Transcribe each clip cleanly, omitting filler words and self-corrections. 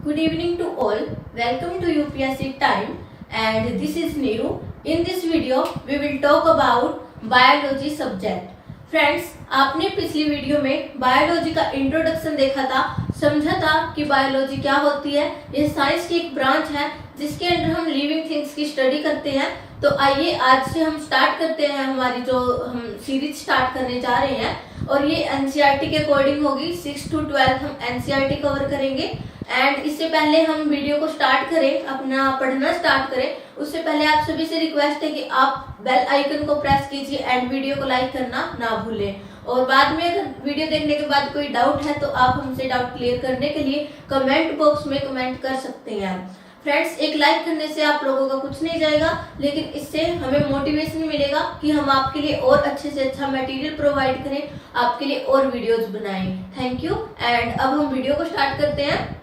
Good evening to all. Welcome to UPSC Time and this is Neeru. In this video we will talk about biology subject. Friends, आपने पिछली video में biology का introduction देखा था, समझा था कि बायोलॉजी क्या होती है। ये साइंस की एक ब्रांच है जिसके अंदर हम लिविंग थिंग्स की स्टडी करते हैं। तो आइए आज से हम स्टार्ट करते हैं हमारी जो हम सीरीज स्टार्ट करने जा रहे हैं और ये एनसीईआरटी के अकॉर्डिंग होगी। 6 to 12 हम एनसीईआरटी कवर करेंगे। एंड इससे पहले हम वीडियो को स्टार्ट करें, अपना पढ़ना स्टार्ट करें, उससे पहले आप सभी से रिक्वेस्ट है कि आप बेल आइकन को प्रेस कीजिए एंड वीडियो को लाइक करना ना भूलें। और बाद में अगर वीडियो देखने के बाद कोई डाउट है तो आप हमसे डाउट क्लियर करने के लिए कमेंट बॉक्स में कमेंट कर सकते हैं। फ्रेंड्स, एक लाइक करने से आप लोगों का कुछ नहीं जाएगा, लेकिन इससे हमें मोटिवेशन मिलेगा कि हम आपके लिए और अच्छे से अच्छा मटेरियल प्रोवाइड करें, आपके लिए और वीडियोस बनाएं। Thank you. एंड अब हम वीडियो को स्टार्ट करते हैं।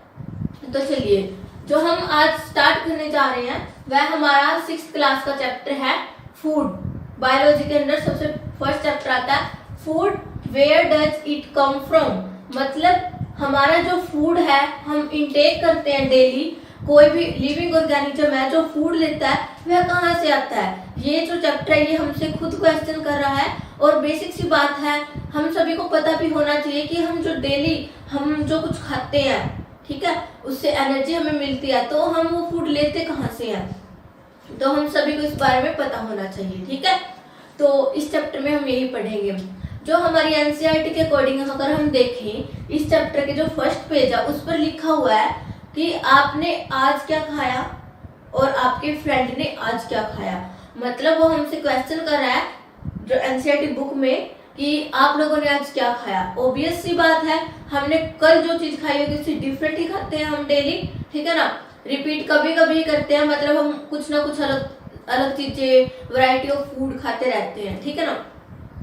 तो चलिए, जो हम आज स्टार्ट करने जा रहे हैं वह हमारा 6th क्लास का चैप्टर है फूड। बायोलॉजी के अंदर सबसे फर्स्ट चैप्टर आता है food, where does it come from. मतलब हमारा जो फूड है हम इंटेक करते हैं डेली, कोई भी लिविंग ऑर्गेनिज्म है जो फूड लेता है वह कहाँ से आता है। ये जो चैप्टर है ये हमसे खुद क्वेश्चन कर रहा है और बेसिक सी बात है, हम सभी को पता भी होना चाहिए कि हम जो डेली हम जो कुछ खाते हैं, ठीक है, उससे एनर्जी हमें मिलती है, तो हम वो फूड लेते कहाँ से हैं, तो हम सभी को इस बारे में पता होना चाहिए। ठीक है, तो इस चैप्टर में हम यही पढ़ेंगे। जो हमारी एनसीईआरटी के अकॉर्डिंग अगर हम देखें, इस चैप्टर के जो फर्स्ट पेज है उस पर लिखा हुआ है कि आपने आज क्या खाया और आपके फ्रेंड ने आज क्या खाया। मतलब वो हमसे क्वेश्चन कर रहा है जो एनसीईआरटी बुक में कि आप लोगों ने आज क्या खाया। ऑब्वियस सी बात है, हमने कल जो चीज खाई होगी उससे डिफरेंट ही खाते हैं हम डेली, ठीक है ना। रिपीट कभी कभी करते हैं, मतलब हम कुछ ना कुछ अलग अलग चीजें, वैरायटी ऑफ फूड खाते रहते हैं, ठीक है ना।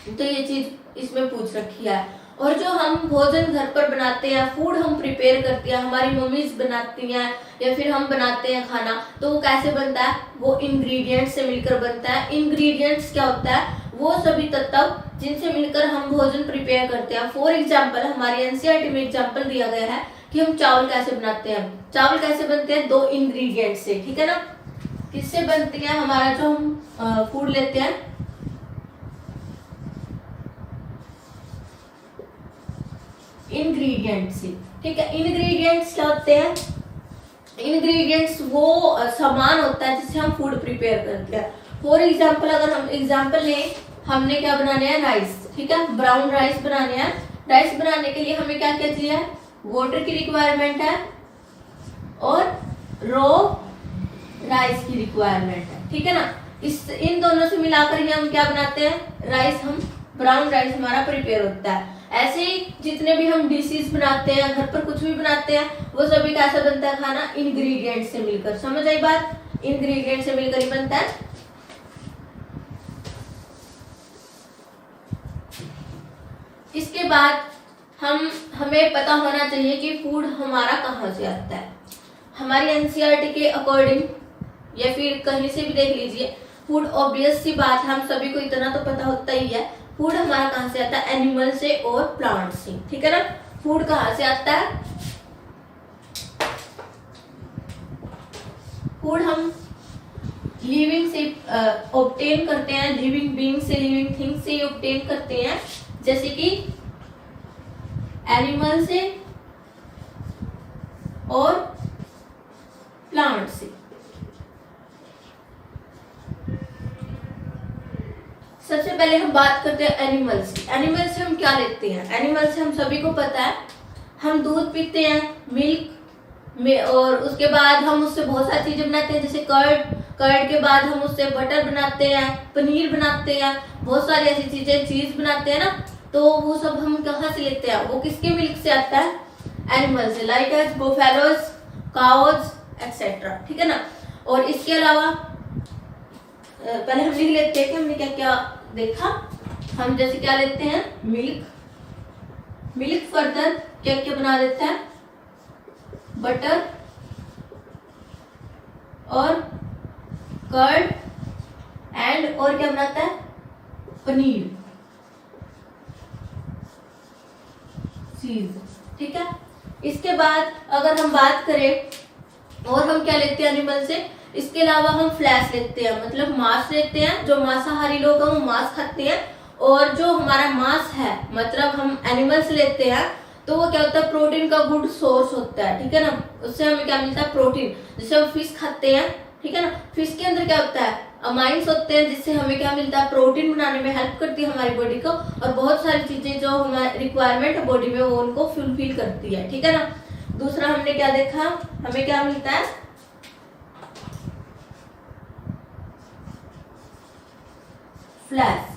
तो ये चीज इसमें पूछ रखी है। और जो हम भोजन घर पर बनाते हैं, फूड हम प्रिपेयर करते हैं, हमारी मम्मीज बनाती हैं या फिर हम बनाते हैं खाना, तो वो कैसे बनता है, वो इंग्रेडिएंट्स से मिलकर बनता है। इंग्रेडिएंट्स क्या होता है, वो सभी तत्व जिनसे मिलकर हम भोजन प्रिपेयर करते हैं। फॉर एग्जाम्पल, हमारी एनसीईआरटी में एग्जाम्पल दिया गया है कि हम चावल कैसे बनाते हैं। चावल कैसे बनते हैं, 2 इंग्रेडिएंट से, ठीक है ना। किससे बनती है, हमारा जो हम फूड लेते हैं, इंग्रेडिएंट से, ठीक है। इंग्रेडिएंट्स क्या होते हैं, इंग्रेडिएंट्स वो सामान होता है जिससे हम फूड प्रिपेयर करते हैं। फॉर एग्जाम्पल, अगर हम एग्जाम्पल लें, हमने क्या बनाने हैं, राइस, ठीक है, ब्राउन राइस बनाने हैं। राइस बनाने के लिए हमें क्या क्या चाहिए, वाटर की रिक्वायरमेंट है और रॉ राइस की रिक्वायरमेंट है, ठीक है ना। इन दोनों से मिलाकर ही हम क्या बनाते हैं, राइस, हम ब्राउन राइस हमारा प्रिपेयर होता है। ऐसे ही जितने भी हम डिशेस बनाते हैं, घर पर कुछ भी बनाते हैं, वो सभी कैसे बनता है खाना, इंग्रेडिएंट से मिलकर। समझ आई बात, इंग्रेडिएंट से मिलकर ही बनता है। इसके बाद हमें पता होना चाहिए कि फूड हमारा कहाँ से आता है। हमारी एनसीईआरटी के अकॉर्डिंग या फिर कहीं से भी देख लीजिए, फूड ऑब्वियस सी बात है, हम सभी को इतना तो पता होता ही है, फूड हमारा कहाँ से आता है, एनिमल से और प्लांट से, ठीक है ना। फूड कहाँ से आता है, फूड हम लिविंग से ऑब्टेन करते हैं, लिविंग बीइंग से, लिविंग थिंग से ऑब्टेन करते हैं, जैसे कि एनिमल से और प्लांट से। सबसे पहले हम बात करते हैं एनिमल से। एनिमल से हम क्या लेते हैं, एनिमल से हम सभी को पता है हम दूध पीते हैं, मिल्क में, और उसके बाद हम उससे बहुत सारी चीजें बनाते हैं, जैसे कर्ड के बाद हम उससे बटर बनाते हैं, पनीर बनाते हैं, बहुत सारी ऐसी चीजें, चीज बनाते हैं ना। तो वो सब हम कहाँ से लेते हैं, वो किसके मिल्क से आता है, एनिमल से, like as buffaloes, cows etcetera, ठीक है ना। और इसके अलावा पहले हम लिख लेते हैं कि हमने क्या क्या देखा। हम जैसे क्या लेते हैं, मिल्क फर्दर क्या क्या बना लेते हैं, बटर और कर्ड एंड और क्या बनाता है, पनीर, चीज, ठीक है। इसके बाद अगर हम बात करें और हम क्या लेते हैं एनिमल से, इसके अलावा हम फ्लैश लेते हैं, मतलब मांस लेते हैं। जो मांसाहारी लोग हैं वो मांस खाते हैं, और जो हमारा मांस है मतलब हम एनिमल से लेते हैं तो वो क्या होता है, प्रोटीन का गुड सोर्स होता है, ठीक है ना। उससे हमें क्या मिलता है, प्रोटीन। जैसे हम फिश खाते हैं, ठीक है ना, फिश के अंदर क्या होता है, अमाइंस होते हैं, जिससे हमें क्या मिलता है, प्रोटीन बनाने में हेल्प करती है हमारी बॉडी को, और बहुत सारी चीजें जो हमारी रिक्वायरमेंट है बॉडी में वो उनको फुलफिल करती है, ठीक है ना। दूसरा हमने क्या देखा, हमें क्या मिलता है, फ्लैश।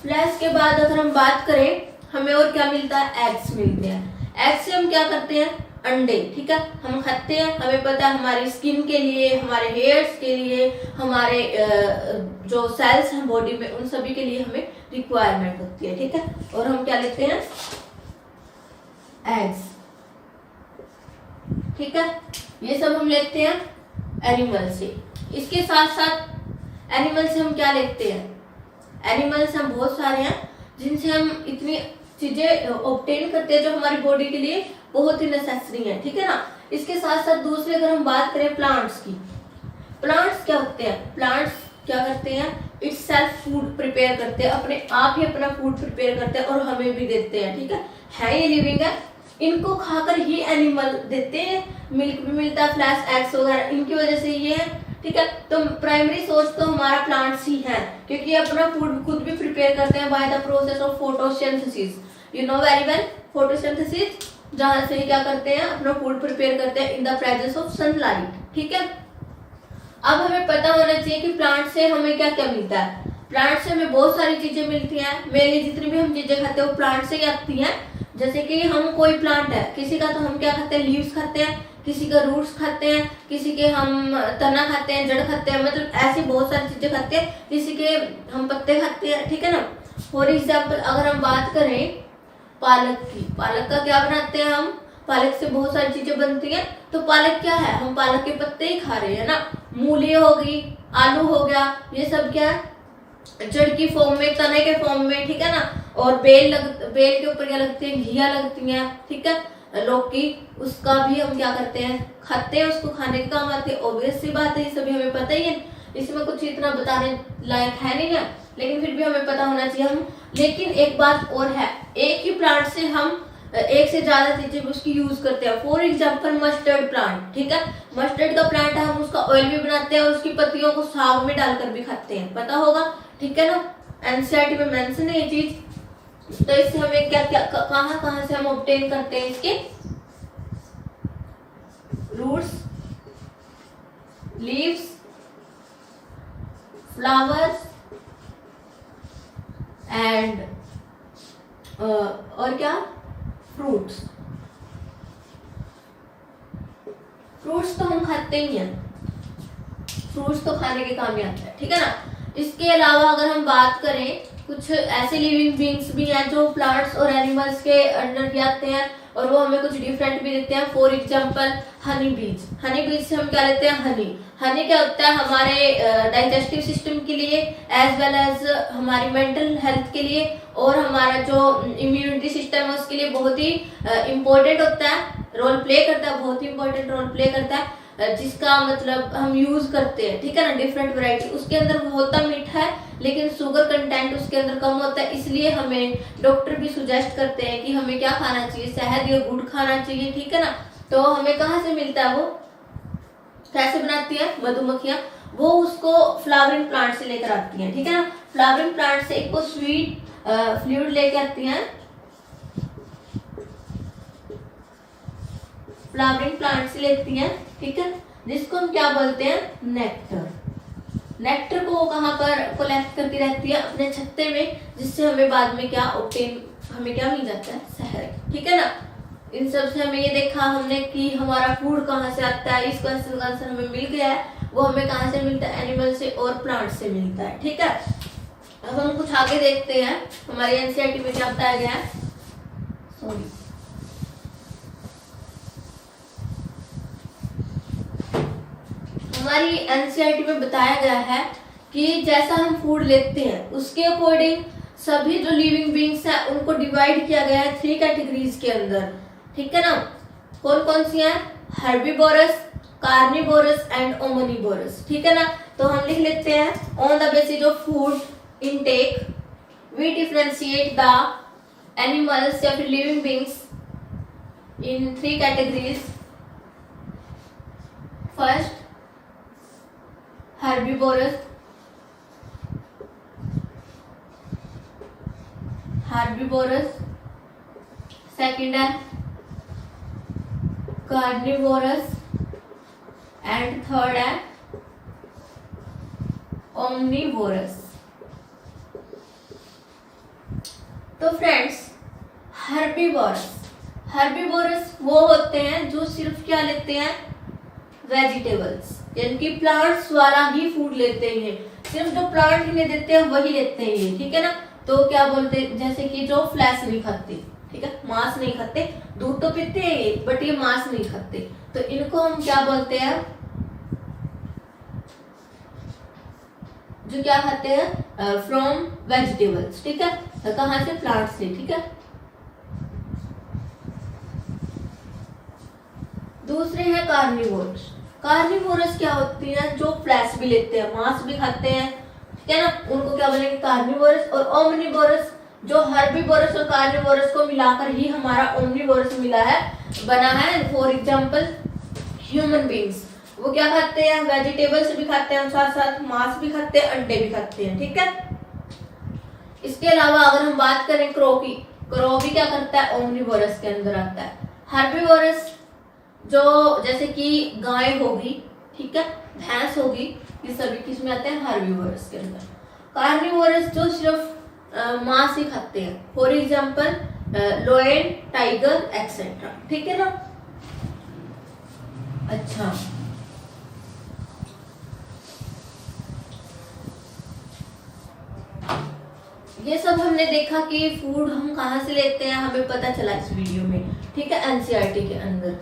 फ्लैश के बाद अगर हम बात करें हमें और क्या मिलता है, एग्स मिलते हैं। एग्स से हम क्या करते हैं, अंडे, ठीक है, हम खाते हैं। हमें पता है हमारी स्किन के लिए, हमारे हेयर्स के लिए, हमारे जो सेल्स हैं बॉडी में, उन सभी के लिए हमें रिक्वायरमेंट होती है, ठीक है। और हम क्या लेते हैं, एग्स, ठीक है। ये सब हम लेते हैं एनिमल से। इसके साथ साथ एनिमल से हम क्या लेते हैं, एनिमल्स हम बहुत सारे हैं जिनसे हम इतनी चीजें ऑब्टेन करते हैं जो हमारी बॉडी के लिए बहुत ही नेसेसरी है, ठीक है ना। इसके साथ साथ दूसरे अगर हम बात करें प्लांट्स की, प्लांट्स क्या होते हैं, प्लांट्स क्या करते हैं, इट्स सेल्फ फूड प्रिपेयर करते हैं, अपने आप ही अपना फूड प्रिपेयर करते हैं और हमें भी देते हैं, ठीक है। ये लिविंग है, इनको खाकर ही एनिमल देते हैं, मिल्क भी मिलता है, फ्लैश, एग्स वगैरह, इनकी वजह से ये है, ठीक है। तो प्राइमरी सोर्स तो हमारा प्लांट्स ही है, क्योंकि अपना फूड खुद भी प्रिपेयर करते हैं by the process of photosynthesis. You know very well photosynthesis, जहां से क्या करते हैं, अपना फूड प्रिपेयर करते हैं in the presence of sunlight, ठीक है। अब हमें पता होना चाहिए कि प्लांट से हमें क्या क्या मिलता है। प्लांट से हमें बहुत सारी चीजें मिलती हैं, मेनली जितनी भी हम चीजें खाते हैं वो प्लांट से ही आती हैं। जैसे कि हम कोई प्लांट है, किसी का तो हम क्या खाते हैं, लीव्स खाते हैं, किसी का रूट्स खाते हैं, किसी के हम तना खाते हैं, जड़ खाते हैं, मतलब ऐसी बहुत सारी चीजें खाते हैं, किसी के हम पत्ते खाते हैं, ठीक है ना। फॉर एग्जाम्पल अगर हम बात करें पालक की, पालक का क्या बनाते हैं हम, पालक से बहुत सारी चीजें बनती हैं। तो पालक क्या है, हम पालक के पत्ते ही खा रहे हैं ना। मूली हो गई, आलू हो गया, ये सब क्या है, जड़ की फॉर्म में, तने के फॉर्म में, ठीक है ना। और बेल के ऊपर क्या लगती है, घिया लगती है, ठीक है। लौकी, उसका भी हम क्या करते हैं, खाते हैं, उसको खाने के काम आते हैं। ऑब्वियस सी बात है, ये सभी हमें पता ही है, इसमें कुछ इतना बताने लायक है नहीं है, लेकिन फिर भी हमें पता होना चाहिए हम। लेकिन एक बात और है, एक ही प्लांट से हम एक से ज्यादा चीजें उसकी यूज करते हैं। फॉर एग्जाम्पल मस्टर्ड प्लांट, ठीक है, मस्टर्ड का प्लांट है, हम उसका ऑयल भी बनाते हैं और उसकी पत्तियों को साग में डालकर भी खाते हैं, पता होगा, ठीक है ना। एनसीईआरटी में मेंशन है ये चीज। तो इससे हमें क्या क्या कहां से हम ऑब्टेन करते हैं, इसके रूट्स, लीव्स, फ्लावर्स एंड और क्या, फ्रूट्स। फ्रूट्स तो हम खाते ही हैं, फ्रूट्स तो खाने के काम ही आता है, ठीक है ना। इसके अलावा अगर हम बात करें, कुछ ऐसे लिविंग बींग्स भी हैं जो प्लांट्स और एनिमल्स के अंडर भी आते हैं और वो हमें कुछ डिफरेंट भी देते हैं। फॉर एग्जांपल हनी बीज, हनी बीज से हम क्या लेते हैं, हनी। हनी क्या होता है, हमारे डाइजेस्टिव सिस्टम के लिए एज वेल एज हमारी मेंटल हेल्थ के लिए और हमारा जो इम्यूनिटी सिस्टम है उसके लिए बहुत ही इम्पोर्टेंट होता है, रोल प्ले करता है, बहुत ही इम्पोर्टेंट रोल प्ले करता है, जिसका मतलब हम यूज करते हैं, ठीक है ना। डिफरेंट वैरायटी, उसके अंदर होता मीठा है लेकिन शुगर कंटेंट उसके अंदर कम होता है, इसलिए हमें डॉक्टर भी सुजेस्ट करते हैं कि हमें क्या खाना चाहिए, शहद या गुड़ खाना चाहिए, ठीक है ना। तो हमें कहाँ से मिलता है, वो कैसे बनाती है मधुमक्खियां, वो उसको फ्लावरिंग प्लांट से लेकर आती हैं, ठीक है ना। फ्लावरिंग प्लांट से एक को स्वीट फ्लूइड लेके आती हैं, फ्लावरिंग प्लांट से लेती हैं, ठीक है, जिसको हम क्या बोलते हैं, नेक्टर। नेक्टर को वो कहाँ पर कलेक्ट करती रहती है, अपने छत्ते में, जिससे हमें बाद में क्या ऑब्टेन, हमें क्या मिल जाता है, शहद, ठीक है ना। इन सब से हमें ये देखा हमने कि हमारा फूड कहाँ से आता है, इस क्वेश्चन का आंसर हमें मिल गया है। वो हमें कहाँ से मिलता है, एनिमल से और प्लांट से मिलता है, ठीक है। अब हम कुछ आगे देखते हैं, हमारी एनसीईआरटी में क्या बताया गया है, सॉरी, हमारी एनसीईआरटी में बताया गया है कि जैसा हम फूड लेते हैं उसके अकॉर्डिंग सभी जो लिविंग बींग्स है उनको डिवाइड किया गया है 3 कैटेगरीज के अंदर, ठीक है ना। कौन कौन सी है? हर्बीवोरस, कार्निवोरस एंड ओमनिवोरस, ठीक है ना। तो हम लिख लेते हैं on the basis of food intake we differentiate the animals या फिर living beings in 3 categories. First herbivorous, second है कार्निवोरस एंड थर्ड है ओमनिवोरस। तो फ्रेंड्स हर्बीवोरस वो होते हैं जो सिर्फ क्या लेते हैं? वेजिटेबल्स, यानी कि प्लांट्स वाला ही फूड लेते हैं, सिर्फ जो प्लांट इन्हें देते हैं वही लेते हैं ये, ठीक है ना। तो क्या बोलते हैं, जैसे कि जो फ्लैश नहीं खाते, ठीक है, मांस नहीं खाते, दूध तो पीते हैं ये बट ये मांस नहीं खाते, तो इनको हम क्या बोलते हैं? जो क्या खाते हैं? फ्रॉम वेजिटेबल्स, ठीक है। तो कहाँ से? प्लांट से, ठीक है। दूसरे हैं कार्निवोरस। कार्निवोरस क्या होती है? जो फ्लैश भी लेते हैं, मांस भी खाते हैं, ठीक है ना, उनको क्या बोलेंगे? कार्निवोरस। और ओमनिवोरस जो हर्बीवोरस और कार्निवोरस को मिलाकर ही हमारा ओमनिवोरस बना है। फॉर एग्जांपल ह्यूमन बींग्स, वो क्या खाते हैं? वेजिटेबल्स भी खाते हैं, साथ साथ मांस भी खाते हैं, अंडे भी खाते हैं, ठीक है। इसके अलावा अगर हम बात करें क्रो की, क्रो भी क्या करता है? ओमनिवोरस के अंदर आता है। हर्बीवोरस जो जैसे कि गाय होगी, ठीक है, भैंस होगी, ये सभी किस में आते हैं? हर्बीवोरस के अंदर। कार्निवोरस जो सिर्फ मांस ही खाते हैं, for example lion, tiger etcetera, ठीक है ना। अच्छा, ये सब हमने देखा कि फूड हम कहाँ से लेते हैं, हमें पता चला इस वीडियो में, ठीक है, एनसीईआरटी के अंदर।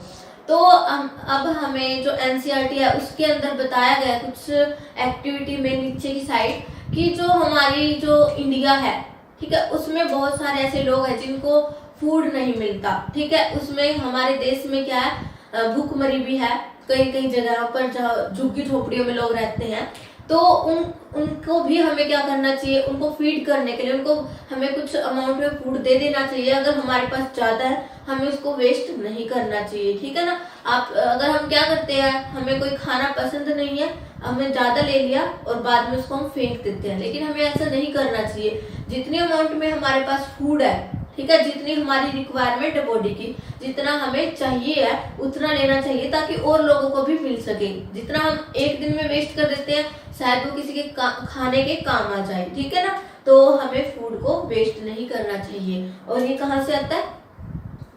तो अब हमें जो एनसीईआरटी है उसके अंदर बताया गया कुछ एक्टिविटी में नीचे की साइड कि जो हमारी जो इंडिया है, ठीक है, उसमें बहुत सारे ऐसे लोग हैं जिनको फूड नहीं मिलता, ठीक है। उसमें हमारे देश में क्या है? भूखमरी भी है कई कई जगह पर जहाँ झुग्गी झोपड़ियों में लोग रहते हैं। तो उनको भी हमें क्या करना चाहिए? उनको फीड करने के लिए उनको हमें कुछ अमाउंट में फूड दे देना चाहिए। अगर हमारे पास ज्यादा है हमें उसको वेस्ट नहीं करना चाहिए, ठीक है ना। अगर हम क्या करते हैं, हमें कोई खाना पसंद नहीं है, हमने ज्यादा ले लिया और बाद में उसको हम फेंक देते हैं, लेकिन हमें ऐसा नहीं करना चाहिए। जितनी अमाउंट में हमारे पास फूड है, ठीक है, जितनी हमारी रिक्वायरमेंट है बॉडी की, जितना हमें चाहिए है उतना लेना चाहिए ताकि और लोगों को भी मिल सके। जितना हम एक दिन में वेस्ट कर देते हैं शायद वो किसी के खाने के काम आ जाए, ठीक है ना। तो हमें फूड को वेस्ट नहीं करना चाहिए। और ये कहाँ से आता है?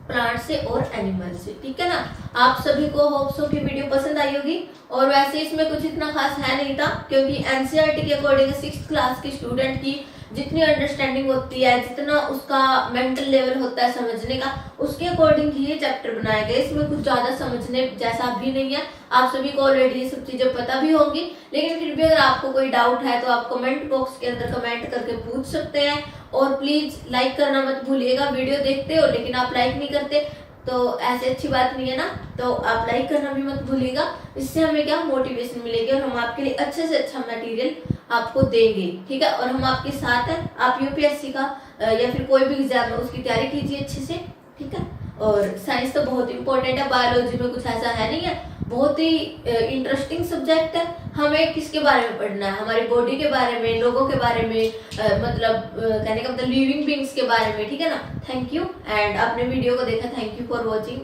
प्लांट से और एनिमल से, ठीक है ना। आप सभी को होप सो की वीडियो पसंद आई होगी। और वैसे इसमें कुछ इतना खास है नहीं था, क्योंकि एनसीईआरटी के अकॉर्डिंग 6th क्लास की स्टूडेंट की जितनी अंडरस्टैंडिंग होती है, जितना उसका मेंटल लेवल होता है समझने का, उसके अकॉर्डिंग ही ये चैप्टर बनाया गया। इसमें कुछ ज्यादा समझने जैसा भी नहीं है। आप सभी को ऑलरेडी ये सब चीजें पता भी होंगी, लेकिन फिर भी अगर आपको कोई डाउट है तो आप कमेंट बॉक्स के अंदर कमेंट करके पूछ सकते हैं। और प्लीज लाइक करना मत भूलिएगा। वीडियो देखते हो लेकिन आप लाइक नहीं करते, तो ऐसे अच्छी बात नहीं है ना। तो आप लाइक करना भी मत भूलिएगा। इससे हमें क्या मोटिवेशन मिलेगी और हम आपके लिए अच्छे से अच्छा मटेरियल आपको देंगे, ठीक है। और हम आपके साथ हैं। आप यूपीएससी का या फिर कोई भी एग्जाम है उसकी तैयारी कीजिए अच्छे से, ठीक है। और साइंस तो बहुत इंपॉर्टेंट है, बायोलॉजी में कुछ ऐसा है नहीं है, बहुत ही इंटरेस्टिंग सब्जेक्ट है। हमें किसके बारे में पढ़ना है? हमारी बॉडी के बारे में, लोगों के बारे में, कहने का मतलब लिविंग बींग्स के बारे में, ठीक है ना। Thank you. एंड आपने वीडियो को देखा, थैंक यू फॉर वॉचिंग।